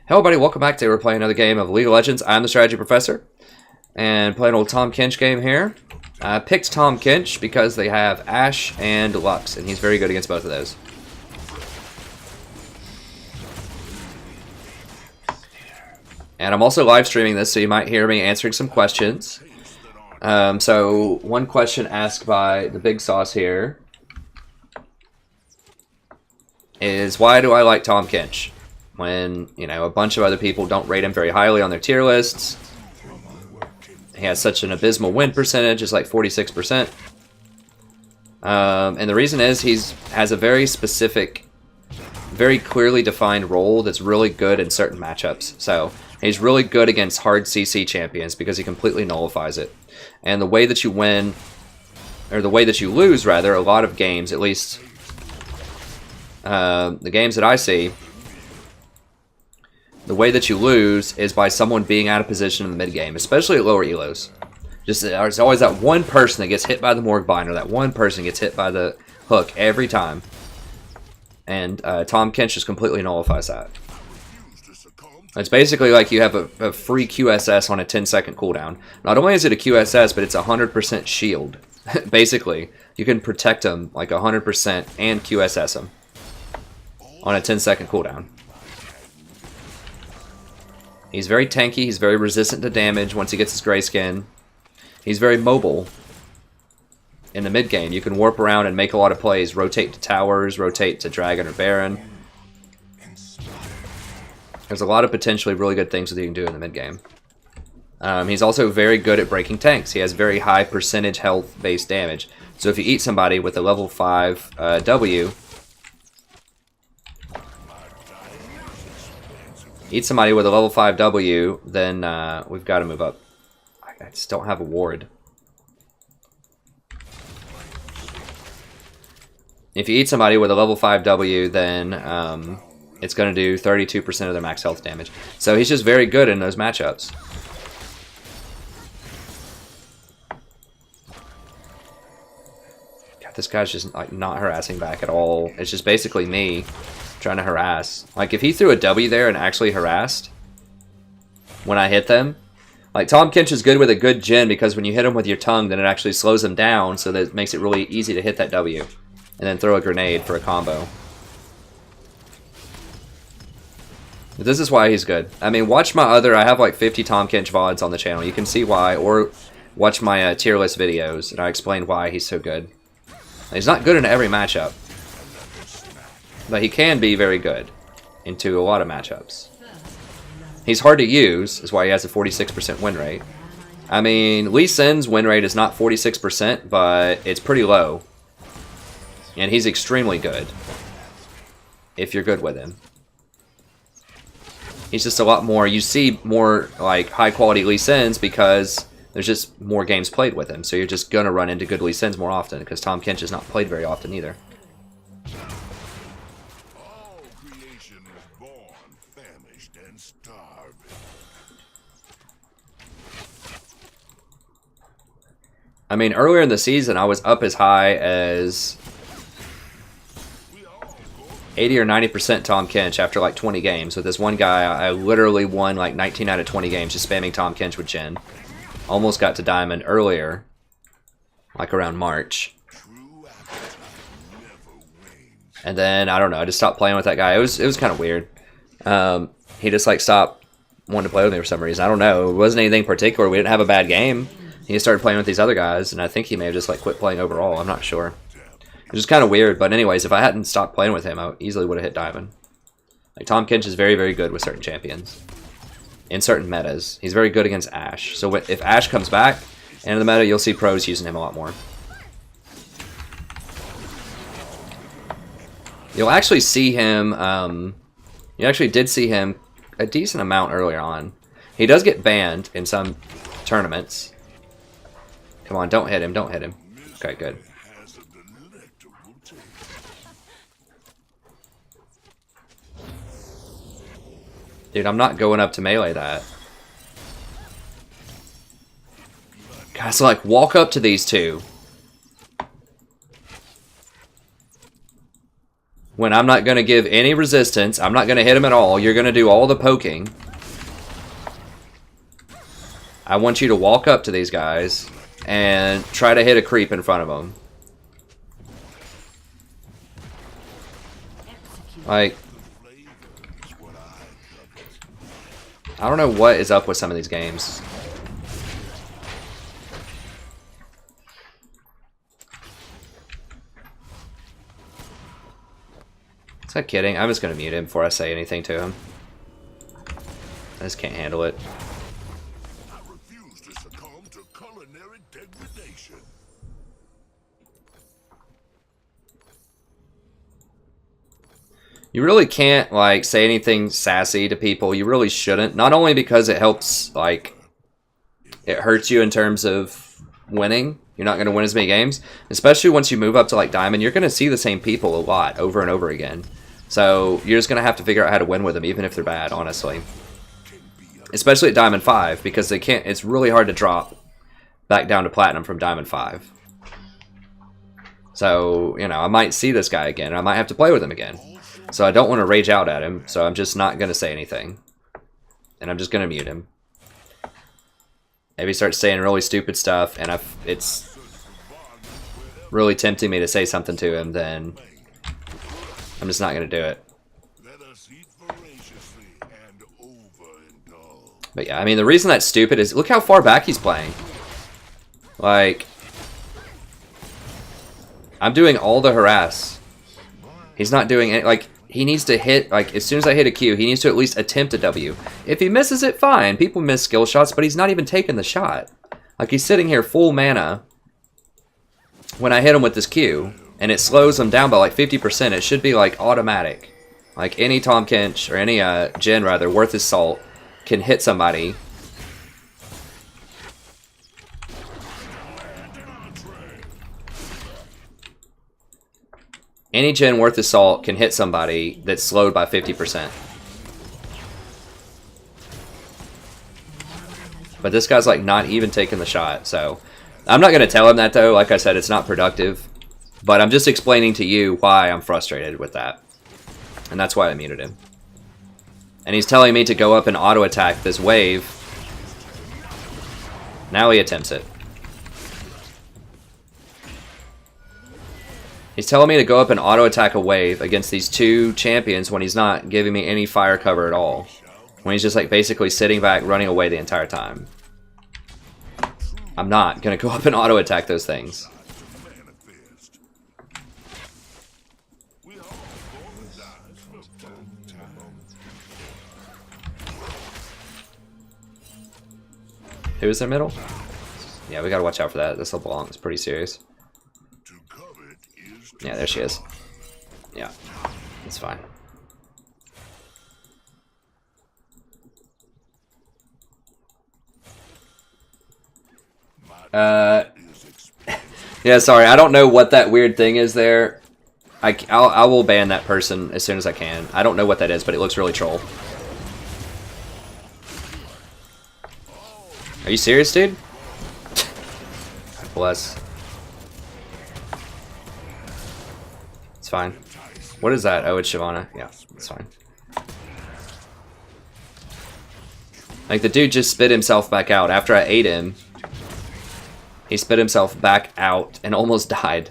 Hello everybody, welcome back. Today we're playing another game of League of Legends. I'm the Strategy Professor, and playing old Tahm Kench game here. I picked Tahm Kench because they have Ashe and Lux, and he's very good against both of those. And I'm also live streaming this, so you might hear me answering some questions. So one question asked by the Big Sauce here is, why do I like Tahm Kench when, you know, a bunch of other people don't rate him very highly on their tier lists? He has such an abysmal win percentage, it's like 46%. And the reason is has a very specific, very clearly defined role that's really good in certain matchups. So he's really good against hard CC champions because he completely nullifies it. And the way that you win, or the way that you lose rather, a lot of games, at least the games that I see, the way that you lose is by someone being out of position in the mid game, especially at lower elos. Just there's always that one person that gets hit by the Morg Binder, that one person gets hit by the hook every time. And Tahm Kench just completely nullifies that. It's basically like you have a free QSS on a 10-second cooldown. Not only is it a QSS, but it's 100% shield. Basically, you can protect him like 100% and QSS him on a 10-second cooldown. He's very tanky, he's very resistant to damage once he gets his gray skin. He's very mobile in the mid game. You can warp around and make a lot of plays, rotate to towers, rotate to Dragon or Baron. There's a lot of potentially really good things that you can do in the mid game. He's also very good at breaking tanks. He has very high percentage health based damage. So if you eat somebody with a level 5 W, eat somebody with a level 5 W, then we've got to move up. I just don't have a ward. If you eat somebody with a level 5 W, then it's going to do 32% of their max health damage. So he's just very good in those matchups. God, this guy's just like not harassing back at all. It's just basically me trying to harass. Like, if he threw a W there and actually harassed when I hit them, like, Tahm Kench is good with a good gen because when you hit him with your tongue, then it actually slows him down, so that it makes it really easy to hit that W and then throw a grenade for a combo. But this is why he's good. I mean, watch my other, I have like 50 Tahm Kench VODs on the channel. You can see why, or watch my tier list videos, and I explain why he's so good. He's not good in every matchup, but he can be very good into a lot of matchups. He's hard to use, is why he has a 46% win rate. I mean, Lee Sin's win rate is not 46%, but it's pretty low. And he's extremely good if you're good with him. He's just a lot more, you see more like high quality Lee Sins because there's just more games played with him. So you're just going to run into good Lee Sins more often because Tahm Kench is not played very often either. I mean, earlier in the season, I was up as high as 80 or 90% Tahm Kench after like 20 games. With this one guy, I literally won like 19 out of 20 games just spamming Tahm Kench with Gen. Almost got to Diamond earlier, like around March. And then, I don't know, I just stopped playing with that guy. It was kind of weird. He just like stopped wanting to play with me for some reason. I don't know. It wasn't anything particular. We didn't have a bad game. He started playing with these other guys, and I think he may have just like quit playing overall. I'm not sure. Which is kind of weird, but anyways, if I hadn't stopped playing with him, I easily would have hit Diamond. Like, Tahm Kench is very, very good with certain champions. In certain metas. He's very good against Ashe. So if Ashe comes back into the meta, you'll see pros using him a lot more. You'll actually see him, you actually did see him a decent amount earlier on. He does get banned in some tournaments. Come on, don't hit him, don't hit him. Okay, good. Dude, I'm not going up to melee that. Guys, like, walk up to these two. when I'm not going to give any resistance. I'm not going to hit him at all. You're going to do all the poking. I want you to walk up to these guys and try to hit a creep in front of them. Like, I don't know what is up with some of these games. Is that kidding? I'm just going to mute him before I say anything to him. I just can't handle it. I refuse to succumb to culinary degradation. You really can't, like, say anything sassy to people. You really shouldn't. Not only because it helps, like, it hurts you in terms of winning. You're not going to win as many games. Especially once you move up to, like, Diamond, you're going to see the same people a lot, over and over again. So, you're just going to have to figure out how to win with them, even if they're bad, honestly. Especially at Diamond 5, because they can't, it's really hard to drop back down to Platinum from Diamond 5. So, you know, I might see this guy again, and I might have to play with him again. So I don't want to rage out at him, so I'm just not going to say anything. And I'm just going to mute him. Maybe start saying really stupid stuff, and if it's really tempting me to say something to him, then I'm just not going to do it. But yeah, I mean, the reason that's stupid is, look how far back he's playing. Like, I'm doing all the harass. He's not doing it. Like, he needs to hit, like, as soon as I hit a Q, he needs to at least attempt a W. If he misses it, fine. People miss skill shots, but he's not even taking the shot. Like, he's sitting here full mana when I hit him with this Q, and it slows him down by like 50%. It should be like automatic. Like, any Tahm Kench, or any Jhin rather, worth his salt, can hit somebody. Any Jhin worth his salt can hit somebody that's slowed by 50%. But this guy's like not even taking the shot, so I'm not going to tell him that though. Like I said, it's not productive. But I'm just explaining to you why I'm frustrated with that. And that's why I muted him. And he's telling me to go up and auto-attack this wave. Now he attempts it. He's telling me to go up and auto-attack a wave against these two champions when he's not giving me any fire cover at all. When he's just like basically sitting back, running away the entire time. I'm not going to go up and auto-attack those things. Who's their middle? Yeah, we gotta watch out for that. This LeBlanc is pretty serious. Yeah, there she is. Yeah, it's fine. Yeah, sorry, I don't know what that weird thing is there. I will ban that person as soon as I can. I don't know what that is, but it looks really troll. Are you serious, dude? God bless. It's fine. What is that? Oh, it's Shyvana. Yeah, it's fine. Like, the dude just spit himself back out. After I ate him, he spit himself back out and almost died.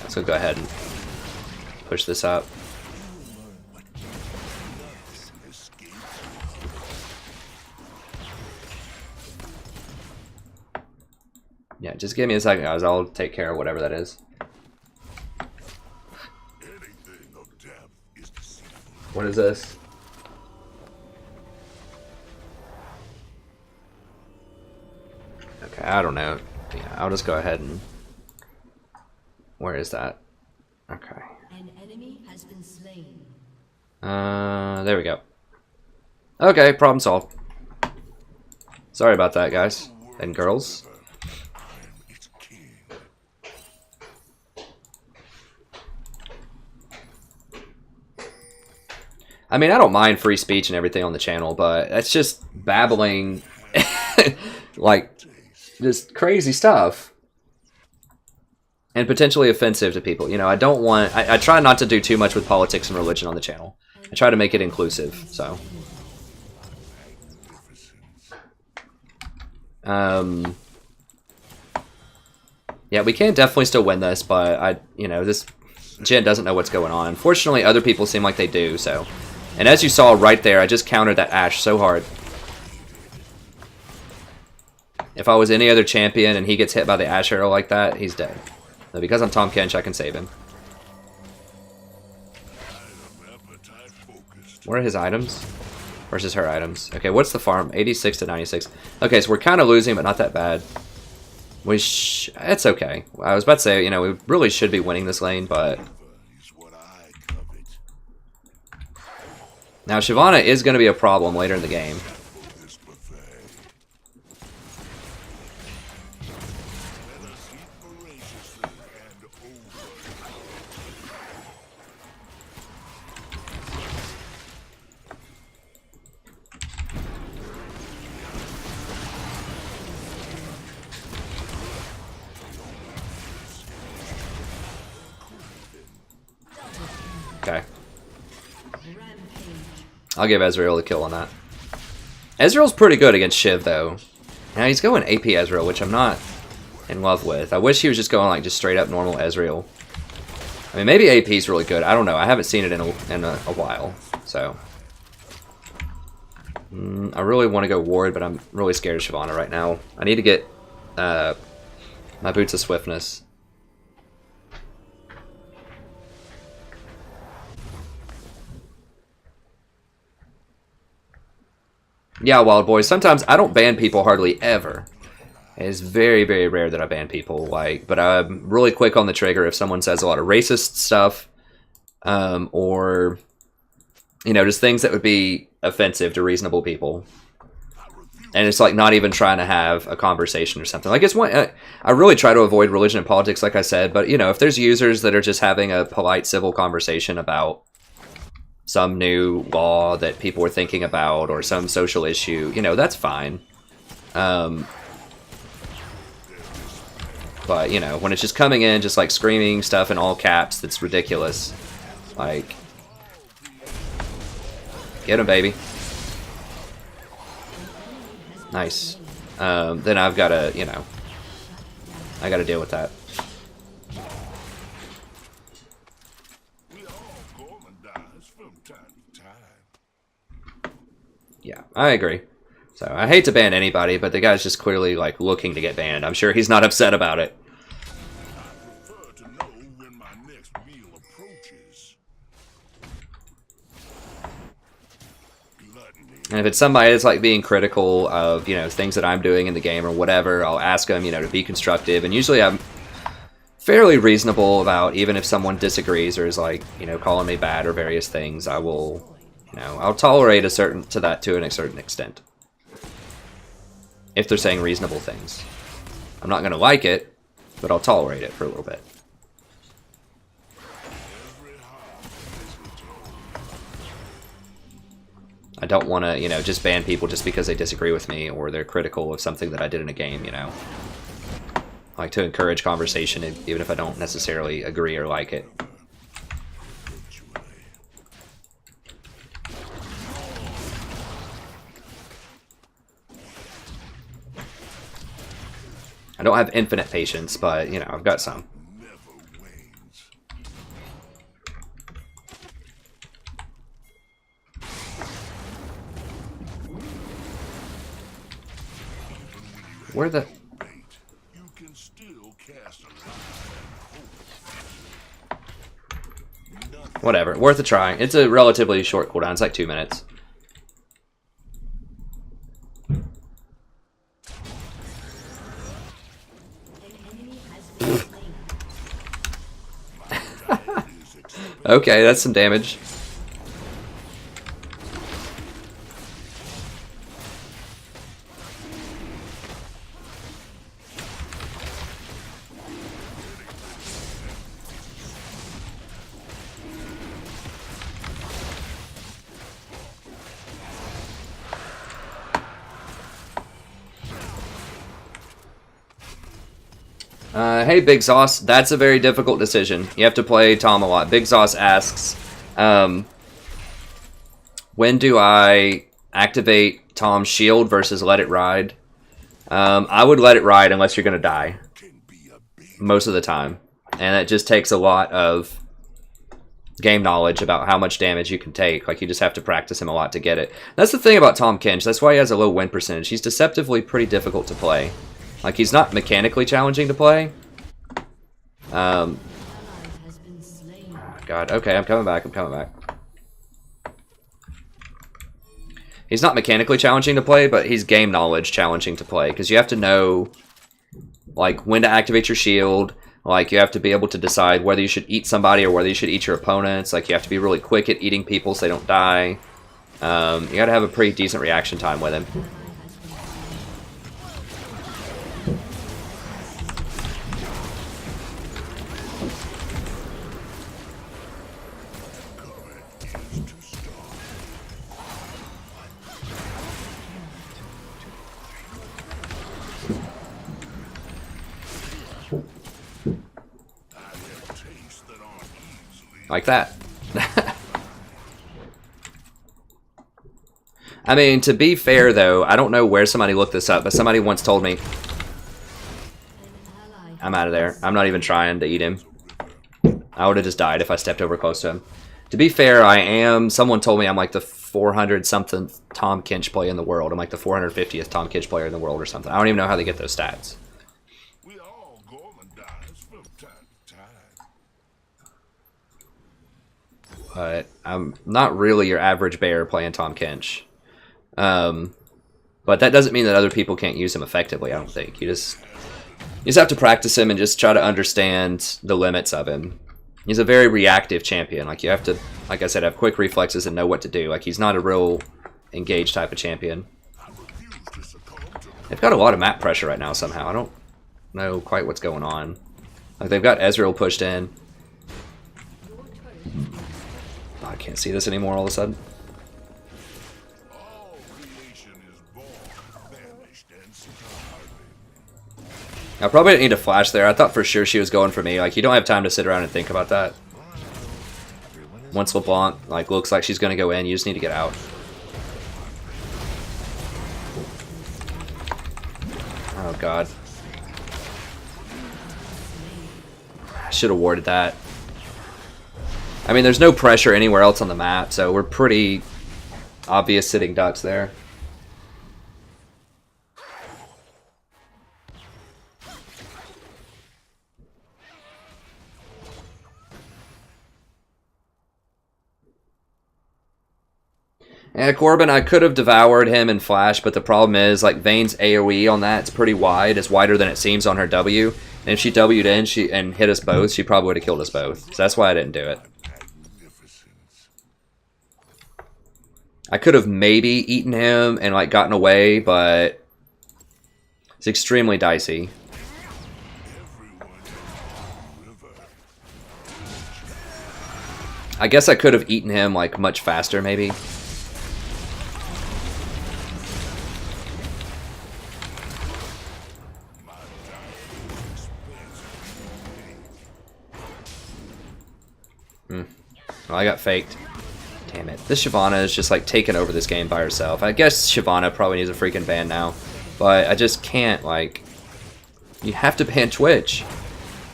So go ahead and push this up. Yeah, just give me a second, guys. I'll take care of whatever that is. What is this? Okay, I don't know. Yeah, I'll just go ahead and... Where is that? Okay. An enemy has been slain. There we go. Okay, problem solved. Sorry about that, guys and girls. I mean, I don't mind free speech and everything on the channel, but that's just babbling, like, just crazy stuff. and potentially offensive to people. You know, I don't want... I try not to do too much with politics and religion on the channel. I try to make it inclusive, so... Yeah, we can definitely still win this, but you know, this Jhin doesn't know what's going on. Fortunately, other people seem like they do, so... And as you saw right there, I just countered that Ashe so hard. If I was any other champion and he gets hit by the Ashe arrow like that, he's dead. But because I'm Tahm Kench, I can save him. Where are his items? Versus her items. Okay, what's the farm? 86 to 96. Okay, so we're kind of losing, but not that bad. It's okay. I was about to say, you know, we really should be winning this lane, but... Now, Shyvana is going to be a problem later in the game. Okay. I'll give Ezreal the kill on that. Ezreal's pretty good against Shiv, though. Now he's going AP Ezreal, which I'm not in love with. I wish he was just going like just straight up normal Ezreal. I mean, maybe AP's really good. I don't know. I haven't seen it in a while, so. I really want to go Ward, but I'm really scared of Shyvana right now. I need to get my Boots of Swiftness. Yeah, Wild Boys. Sometimes I don't ban people hardly ever. It's very, very rare that I ban people. But I'm really quick on the trigger if someone says a lot of racist stuff, or you know, just things that would be offensive to reasonable people. And it's like not even trying to have a conversation or something. Like it's one. I really try to avoid religion and politics, like I said. But you know, if there's users that are just having a polite, civil conversation about some new law that people are thinking about or some social issue, you know, that's fine. But, you know, when it's just coming in, just like screaming stuff in all caps, that's ridiculous. Like, get him, baby. Nice. Then I've got to, you know, I got to deal with that. Yeah, I agree. So I hate to ban anybody, but the guy's just clearly like looking to get banned. I'm sure he's not upset about it. I prefer to know when my next meal approaches. Gluttony. And if it's somebody that's like being critical of, you know, things that I'm doing in the game or whatever, I'll ask them, you know, to be constructive. And usually I'm fairly reasonable about, even if someone disagrees or is like, you know, calling me bad or various things, I will... You know, I'll tolerate to a certain extent. If they're saying reasonable things. I'm not going to like it, but I'll tolerate it for a little bit. I don't want to, you know, just ban people just because they disagree with me or they're critical of something that I did in a game, you know. I like to encourage conversation even if I don't necessarily agree or like it. I don't have infinite patience, but, you know, I've got some. Where the... Whatever, worth a try. It's a relatively short cooldown, it's like 2 minutes. Okay, that's some damage. Hey, Big Sauce. That's a very difficult decision. You have to play Tahm a lot. Big Sauce asks, when do I activate Tahm's shield versus let it ride? I would let it ride unless you're going to die. Most of the time. And it just takes a lot of game knowledge about how much damage you can take. Like, you just have to practice him a lot to get it. That's the thing about Tahm Kench. That's why he has a low win percentage. He's deceptively pretty difficult to play. Like, he's not mechanically challenging to play. God, okay, I'm coming back. He's not mechanically challenging to play, but he's game knowledge challenging to play. Because you have to know, like, when to activate your shield. Like, you have to be able to decide whether you should eat somebody or whether you should eat your opponents. Like, you have to be really quick at eating people so they don't die. You gotta have a pretty decent reaction time with him. Like that. I mean, to be fair, though, I don't know where somebody looked this up, but somebody once told me... I'm out of there. I'm not even trying to eat him. I would have just died if I stepped over close to him. To be fair, I am... Someone told me I'm like the 400-something Tahm Kench player in the world. I'm like the 450th Tahm Kench player in the world or something. I don't even know how they get those stats. But I'm not really your average bear playing Tahm Kench. But that doesn't mean that other people can't use him effectively, I don't think. You just have to practice him and just try to understand the limits of him. He's a very reactive champion. Like, you have to, like I said, have quick reflexes and know what to do. Like, he's not a real engaged type of champion. They've got a lot of map pressure right now somehow. I don't know quite what's going on. Like, they've got Ezreal pushed in. I can't see this anymore all of a sudden. I probably didn't need to flash there. I thought for sure she was going for me. Like, you don't have time to sit around and think about that. Once LeBlanc, like, looks like she's going to go in, you just need to get out. Oh, God. I should have warded that. I mean, there's no pressure anywhere else on the map, so we're pretty obvious sitting ducks there. Yeah, Corbin, I could have devoured him in Flash, but the problem is, like, Vayne's AoE on that, it's pretty wide. It's wider than it seems on her W. And if she W'd in and hit us both, she probably would have killed us both. So that's why I didn't do it. I could have maybe eaten him and, like, gotten away, but it's extremely dicey. I guess I could have eaten him, like, much faster, maybe. Well, I got faked. Damn it. This Shyvana is just, like, taking over this game by herself. I guess Shyvana probably needs a freaking ban now. But I just can't, like... You have to ban Twitch.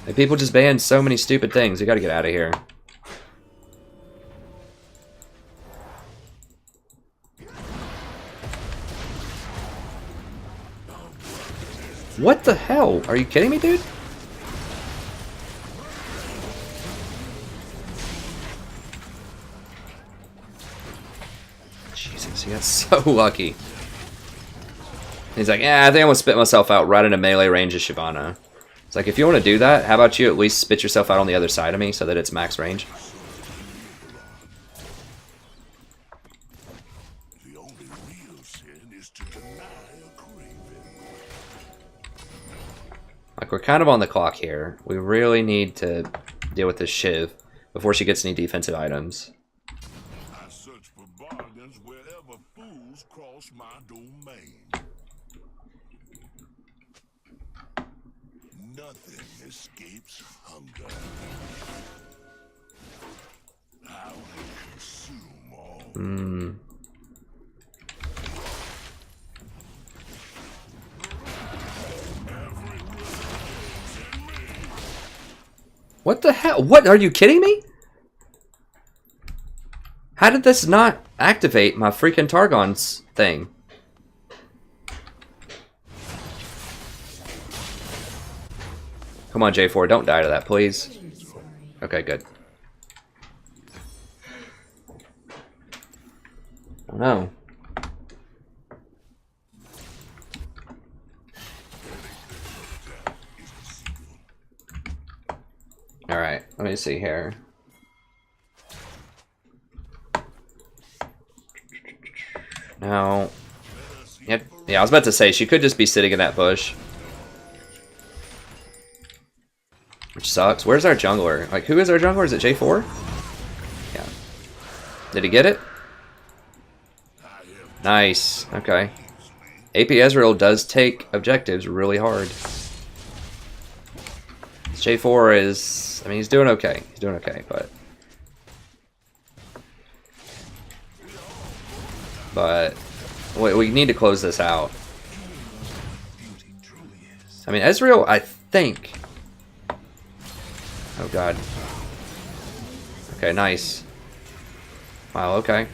Like, people just ban so many stupid things. You gotta get out of here. What the hell? Are you kidding me, dude? Jesus, he got so lucky. He's like, yeah, I think I'm gonna spit myself out right into melee range of Shyvana. It's like, if you want to do that, how about you at least spit yourself out on the other side of me so that it's max range? Like, we're kind of on the clock here. We really need to deal with this Shiv before she gets any defensive items. I search for bargains wherever fools cross my domain. Nothing escapes hunger. I will consume all. What the hell? What? Are you kidding me? How did this not activate my freaking Targon's thing? Come on, J4, don't die to that, please. Okay, good. Oh no. Alright, let me see here. Now, yeah, I was about to say, she could just be sitting in that bush. Which sucks. Where's our jungler? Like, who is our jungler? Is it J4? Yeah. Did he get it? Nice. Okay. AP Ezreal does take objectives really hard. J4 is... I mean, he's doing okay. He's doing okay, but... we need to close this out. I mean, Ezreal, I think... Oh, God. Okay, nice. Wow, okay.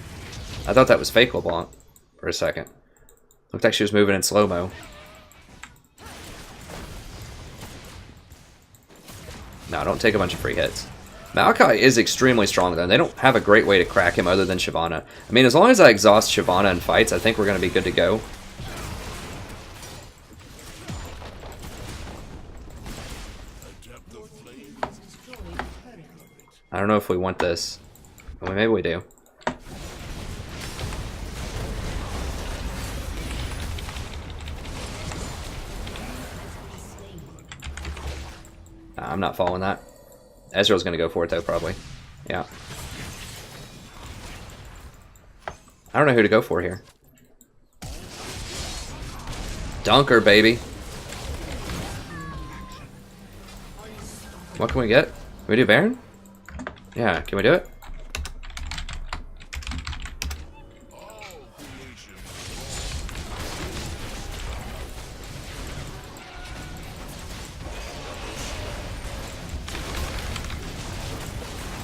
I thought that was fake LeBlanc for a second. Looked like she was moving in slow-mo. No, don't take a bunch of free hits. Maokai is extremely strong, though. They don't have a great way to crack him other than Shyvana. I mean, as long as I exhaust Shyvana in fights, I think we're going to be good to go. I don't know if we want this. Well, maybe we do. Nah, I'm not following that. Ezreal's gonna go for it though, probably. Yeah. I don't know who to go for here. Dunker, baby. What can we get? Can we do Baron? Yeah, can we do it?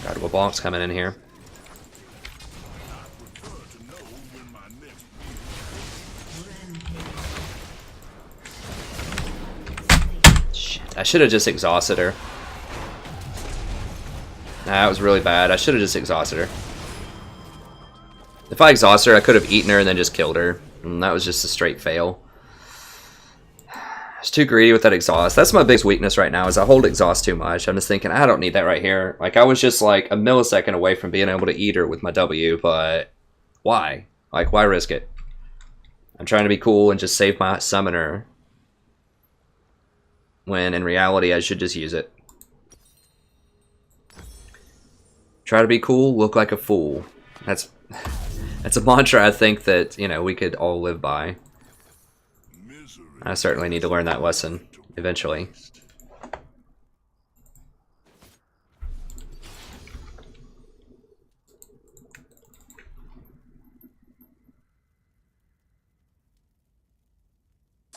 God, LeBlanc's coming in here. Shit, I should have just exhausted her. Nah, that was really bad. I should have just exhausted her. If I exhausted her, I could have eaten her and then just killed her. And that was just a straight fail. I was too greedy with that exhaust. That's my biggest weakness right now, is I hold exhaust too much. I'm just thinking, I don't need that right here. Like, I was just like a millisecond away from being able to eat her with my W, but why? Like, why risk it? I'm trying to be cool and just save my summoner, when in reality I should just use it. Try to be cool, look like a fool. That's a mantra I think that, you know, we could all live by. I certainly need to learn that lesson eventually.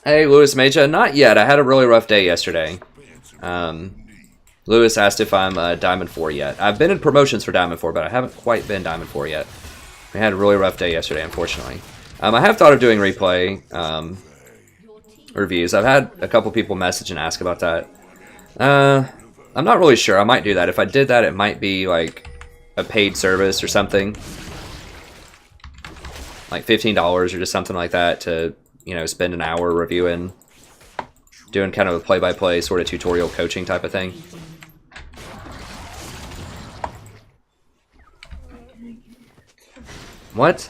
Hey, Lewis Major. Not yet. I had a really rough day yesterday. Lewis asked if I'm Diamond 4 yet. I've been in promotions for Diamond 4, but I haven't quite been Diamond 4 yet. I had a really rough day yesterday, unfortunately. I have thought of doing replay reviews. I've had a couple people message and ask about that. I'm not really sure. I might do that. If I did that, it might be like a paid service or something. Like $15 or just something like that to, you know, spend an hour reviewing, doing kind of a play-by-play sort of tutorial coaching type of thing. What?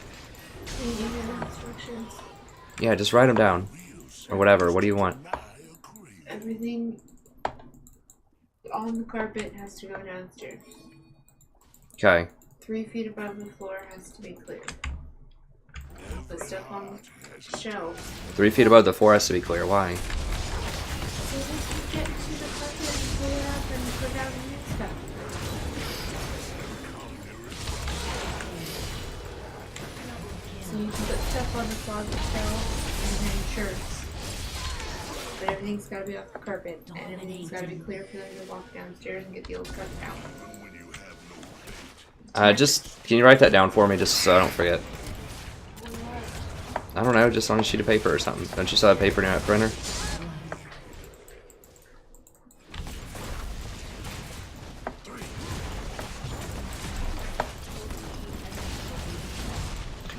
Yeah, just write them down. Or whatever. What do you want? Everything on the carpet has to go downstairs. Okay. 3 feet above the floor has to be clear. The stuff on the shelf. 3 feet above the floor has to be clear. Why? just get to the carpet and pull it up and put down the new stuff. So you can put stuff on the closet shelf and hang shirts. But everything's gotta be off the carpet and everything's gotta be clear for them to walk downstairs and get the old stuff out. Just, can you write that down for me just so I don't forget? I don't know, just on a sheet of paper or something. Don't you still have paper in that printer?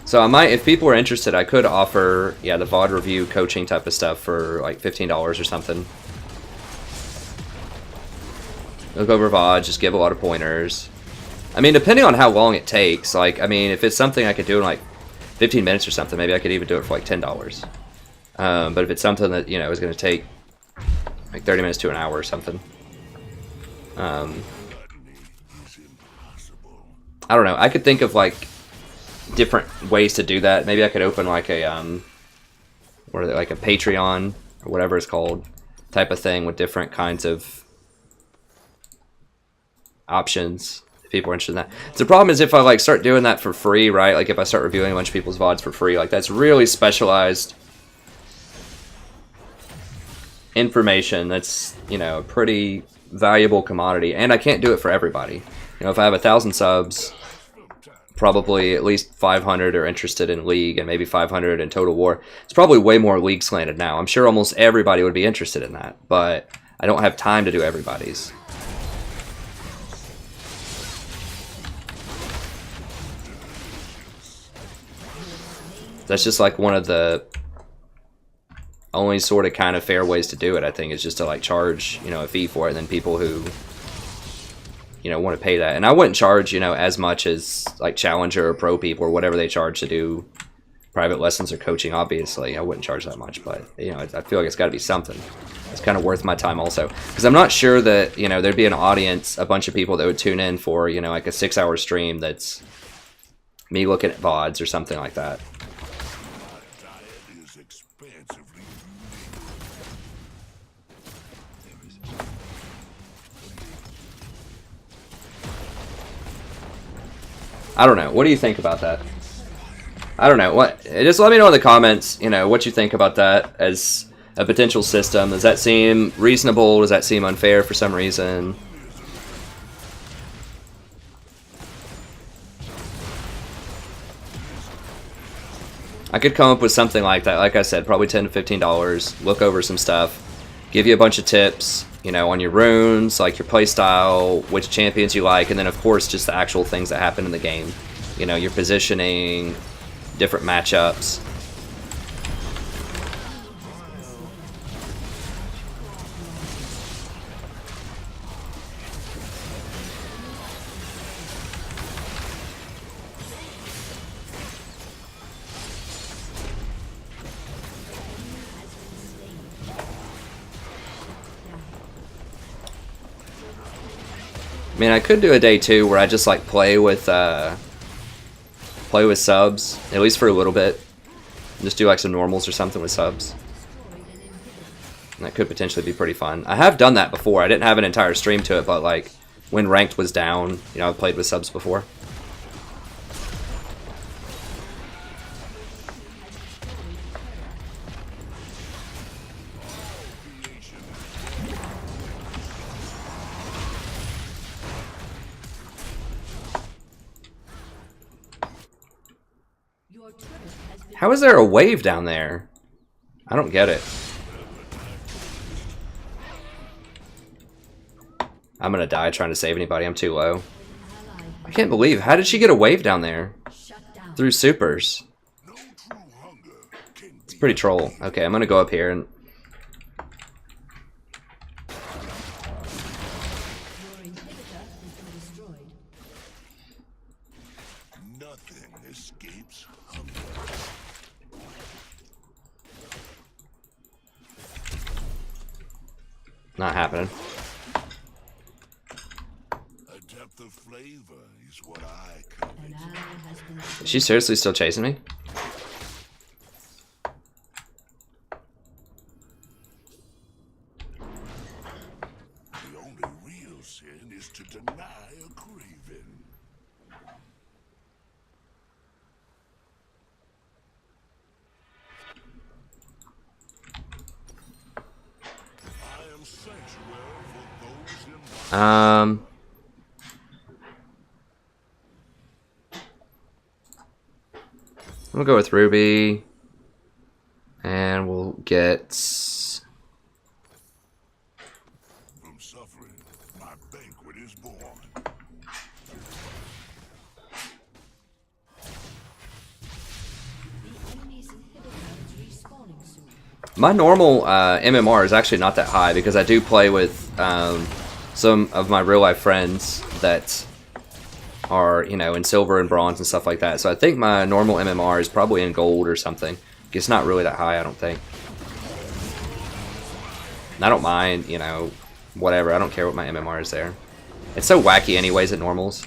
So I might, if people are interested, I could offer, yeah, the VOD review coaching type of stuff for like $15 or something. Look over VOD, just give a lot of pointers. I mean, depending on how long it takes, like, I mean, if it's something I could do in like 15 minutes or something, maybe I could even do it for like $10. But if it's something that, you know, is going to take like 30 minutes to an hour or something. I don't know. I could think of like different ways to do that. Maybe I could open like a what are they, like a Patreon or whatever it's called type of thing with different kinds of options if people are interested in that. So the problem is if I like start doing that for free, right? Like if I start reviewing a bunch of people's VODs for free, like that's really specialized information. That's, you know, a pretty valuable commodity, and I can't do it for everybody. You know, if I have 1,000 subs, probably at least 500 are interested in League and maybe 500 in Total War. It's probably way more League slanted now. I'm sure almost everybody would be interested in that, but I don't have time to do everybody's. That's just like one of the only sort of kind of fair ways to do it, I think, is just to like charge, you know, a fee for it, and then people who, you know, want to pay that. And I wouldn't charge, you know, as much as like Challenger or Pro people or whatever they charge to do private lessons or coaching. Obviously, I wouldn't charge that much, but, you know, I feel like it's got to be something. It's kind of worth my time also. Because I'm not sure that, you know, there'd be an audience, a bunch of people that would tune in for, you know, like a 6-hour stream that's me looking at VODs or something like that. I don't know. What do you think about that? I don't know. What? Just let me know in the comments, you know, what you think about that as a potential system. Does that seem reasonable? Does that seem unfair for some reason? I could come up with something like that. Like I said, probably $10 to $15. Look over some stuff. Give you a bunch of tips, you know, on your runes, like your playstyle, which champions you like, and then of course just the actual things that happen in the game. You know, your positioning, different matchups. I mean, I could do a day too where I just like play with subs, at least for a little bit. Just do like some normals or something with subs. And that could potentially be pretty fun. I have done that before. I didn't have an entire stream to it, but like when ranked was down, you know, I played with subs before. How is there a wave down there? I don't get it. I'm gonna die trying to save anybody. I'm too low. I can't believe. How did she get a wave down there? Through supers. It's pretty troll. Okay, I'm gonna go up here and... Not happening. A depth of flavor is what I covet. Is she seriously still chasing me? is to deny a craving. I am sanctuary for those in my We'll go with Ruby. And we'll get... from suffering. My banquet is born. My normal MMR is actually not that high because I do play with some of my real life friends that are, you know, in silver and bronze and stuff like that. So I think my normal MMR is probably in gold or something. It's not really that high, I don't think. And I don't mind, you know, whatever. I don't care what my MMR is there. It's so wacky anyways at normals.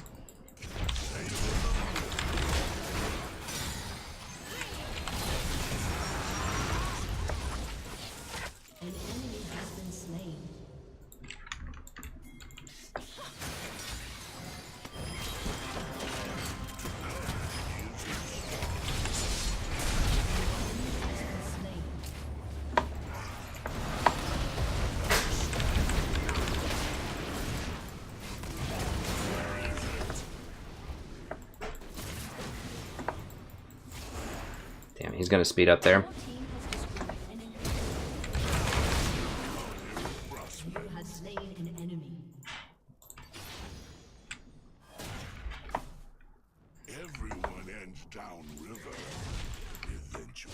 Damn, he's gonna speed up there. Everyone ends downriver eventually.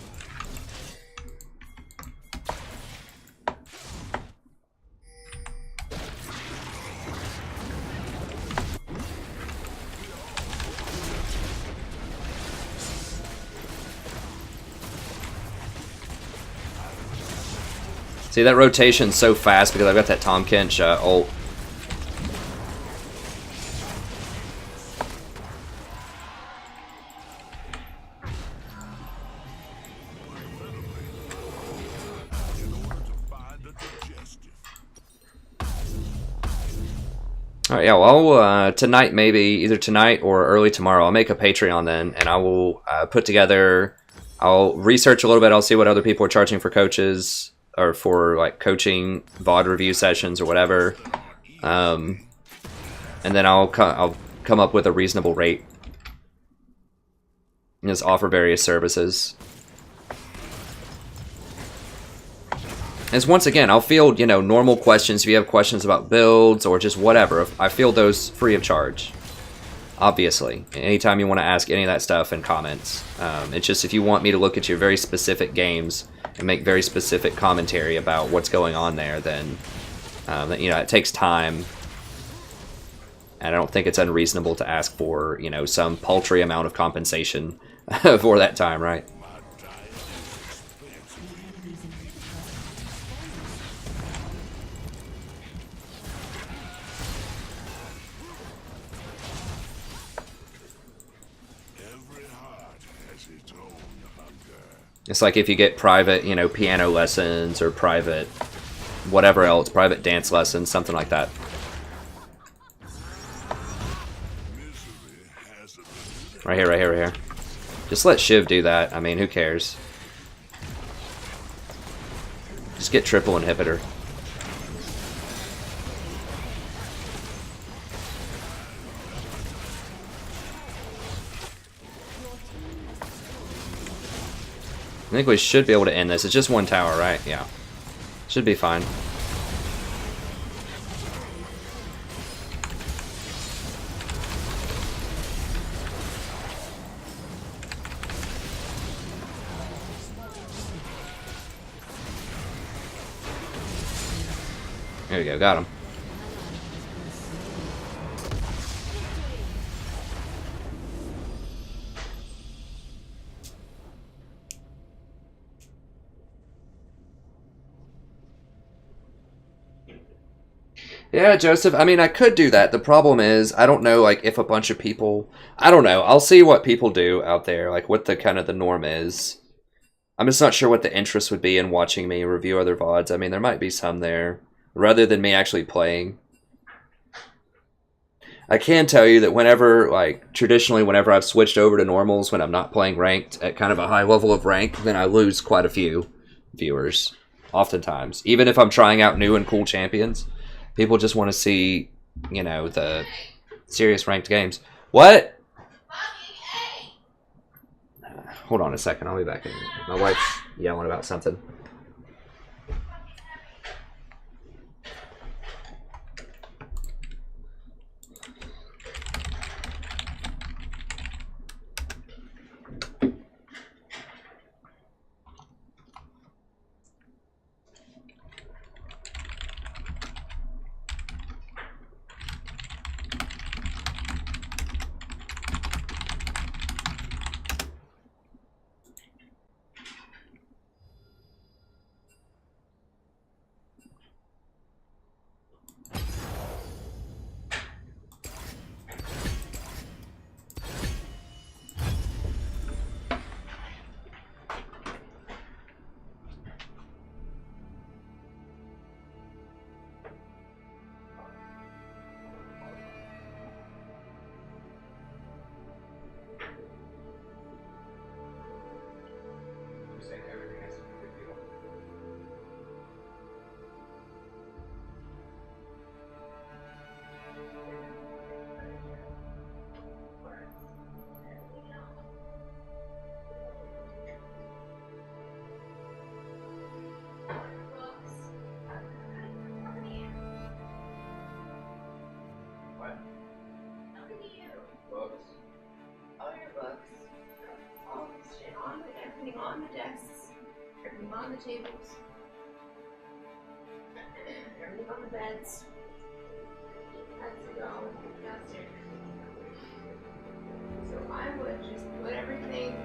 See, that rotation's so fast because I've got that Tahm Kench ult. Alright, yeah, well, tonight maybe, either tonight or early tomorrow, I'll make a Patreon then, and I will put together, I'll research a little bit, I'll see what other people are charging for coaches, or for, like, coaching VOD review sessions or whatever, and then I'll come up with a reasonable rate, and just offer various services. As once again, I'll field, you know, normal questions if you have questions about builds or just whatever. I field those free of charge. Obviously. Anytime you want to ask any of that stuff in comments. It's just if you want me to look at your very specific games and make very specific commentary about what's going on there, then, you know, it takes time. And I don't think it's unreasonable to ask for, you know, some paltry amount of compensation for that time, right? It's like if you get private, you know, piano lessons or private whatever else, private dance lessons, something like that. Right here, right here, right here. Just let Shiv do that. I mean, who cares? Just get triple inhibitor. I think we should be able to end this. It's just one tower, right? Yeah. Should be fine. There we go, got him. Yeah, Joseph, I mean, I could do that. The problem is, I don't know, like, if a bunch of people... I don't know. I'll see what people do out there, like, what the kind of the norm is. I'm just not sure what the interest would be in watching me review other VODs. I mean, there might be some there, rather than me actually playing. I can tell you that whenever, like, traditionally whenever I've switched over to normals when I'm not playing ranked at kind of a high level of rank, then I lose quite a few viewers, oftentimes. Even if I'm trying out new and cool champions, people just want to see, you know, the serious ranked games. What? Hold on a second, I'll be back in. My wife's yelling about something. On the tables, everything on the beds. Has to go downstairs. So I would just put everything,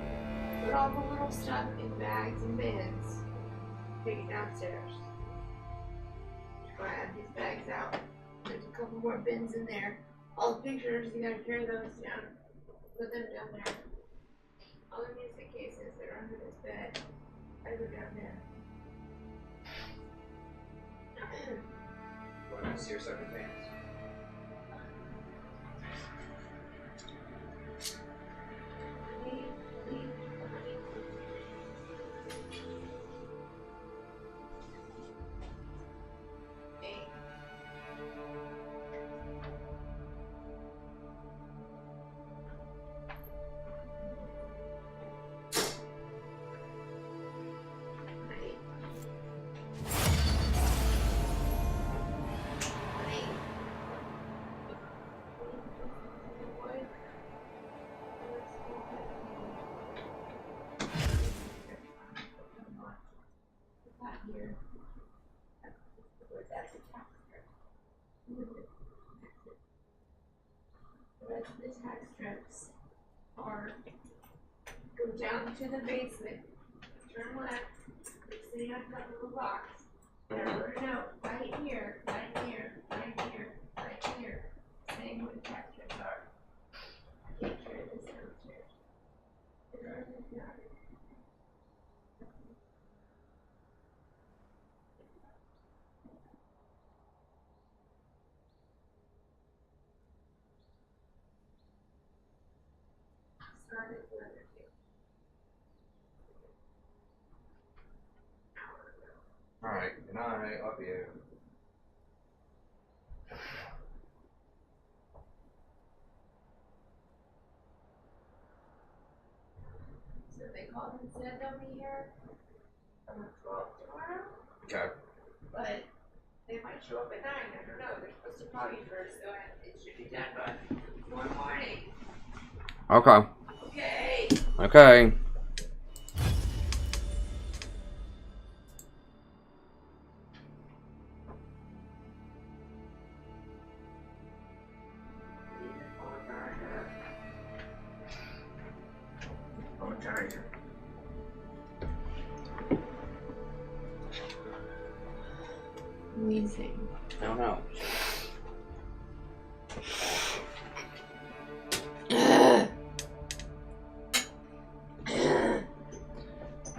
put all the little stuff in bags and bins, take it downstairs. Go add these bags out. There's a couple more bins in there. All the pictures, you gotta carry those down. Put them down there. All the music cases that are under this bed. I go down there. Want to see your second fans? Here. The rest of the tax strips are go down to the basement, turn left, sitting on top of the box. And I wrote a note right here, right here, right here, right here, saying what the tax strips are. I can't carry this downstairs. The drawers is not. Started the other two. Alright, good night, love you. So they called and said they'll be here from 12 tomorrow, Okay. but they might show up at 9, I don't know. They're supposed to call you first, so it should be done by tomorrow morning. Okay. Okay. Okay. Amazing. I don't know.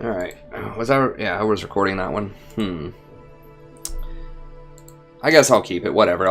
Alright. Was that... Yeah, I was recording that one. I guess I'll keep it. Whatever.